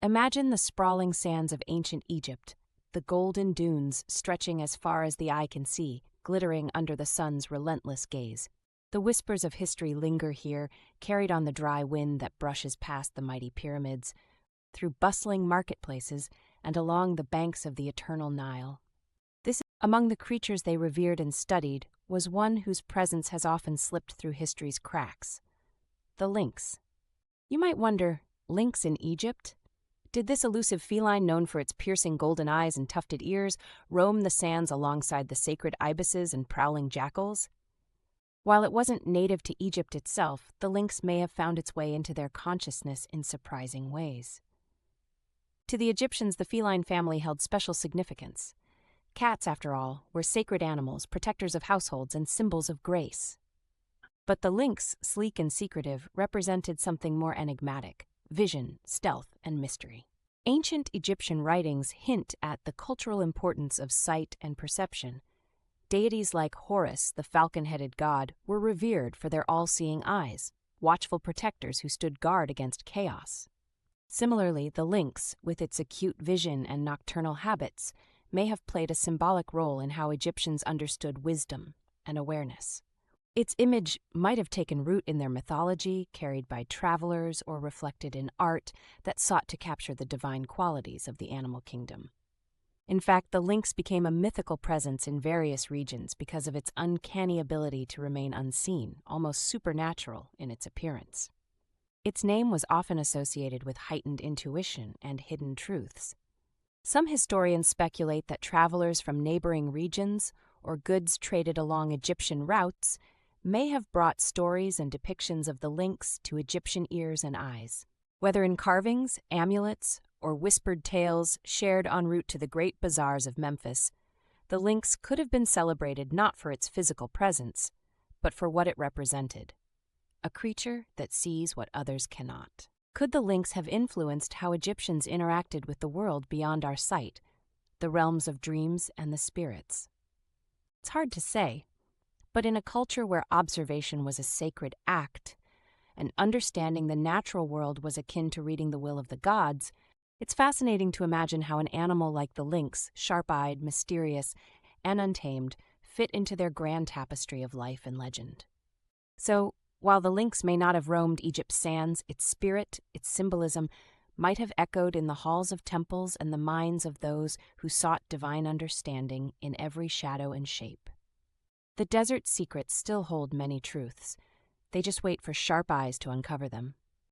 Imagine the sprawling sands of ancient Egypt, the golden dunes stretching as far as the eye can see, glittering under the sun's relentless gaze. The whispers of history linger here, carried on the dry wind that brushes past the mighty pyramids, through bustling marketplaces, and along the banks of the eternal Nile. Among the creatures they revered and studied was one whose presence has often slipped through history's cracks: the lynx. You might wonder, lynx in Egypt? Did this elusive feline, known for its piercing golden eyes and tufted ears, roam the sands alongside the sacred ibises and prowling jackals? While it wasn't native to Egypt itself, the lynx may have found its way into their consciousness in surprising ways. To the Egyptians, the feline family held special significance. Cats, after all, were sacred animals, protectors of households, and symbols of grace. But the lynx, sleek and secretive, represented something more enigmatic: vision, stealth, and mystery. Ancient Egyptian writings hint at the cultural importance of sight and perception. Deities like Horus, the falcon-headed god, were revered for their all-seeing eyes, watchful protectors who stood guard against chaos. Similarly, the lynx, with its acute vision and nocturnal habits, may have played a symbolic role in how Egyptians understood wisdom and awareness. Its image might have taken root in their mythology, carried by travelers, or reflected in art that sought to capture the divine qualities of the animal kingdom. In fact, the lynx became a mythical presence in various regions because of its uncanny ability to remain unseen, almost supernatural in its appearance. Its name was often associated with heightened intuition and hidden truths. Some historians speculate that travelers from neighboring regions or goods traded along Egyptian routes may have brought stories and depictions of the lynx to Egyptian ears and eyes. Whether in carvings, amulets, or whispered tales shared en route to the great bazaars of Memphis, the lynx could have been celebrated not for its physical presence, but for what it represented: a creature that sees what others cannot. Could the lynx have influenced how Egyptians interacted with the world beyond our sight, the realms of dreams and the spirits? It's hard to say, but in a culture where observation was a sacred act, and understanding the natural world was akin to reading the will of the gods, it's fascinating to imagine how an animal like the lynx, sharp-eyed, mysterious, and untamed, fit into their grand tapestry of life and legend. So, while the lynx may not have roamed Egypt's sands, its spirit, its symbolism, might have echoed in the halls of temples and the minds of those who sought divine understanding in every shadow and shape. The desert's secrets still hold many truths. They just wait for sharp eyes to uncover them.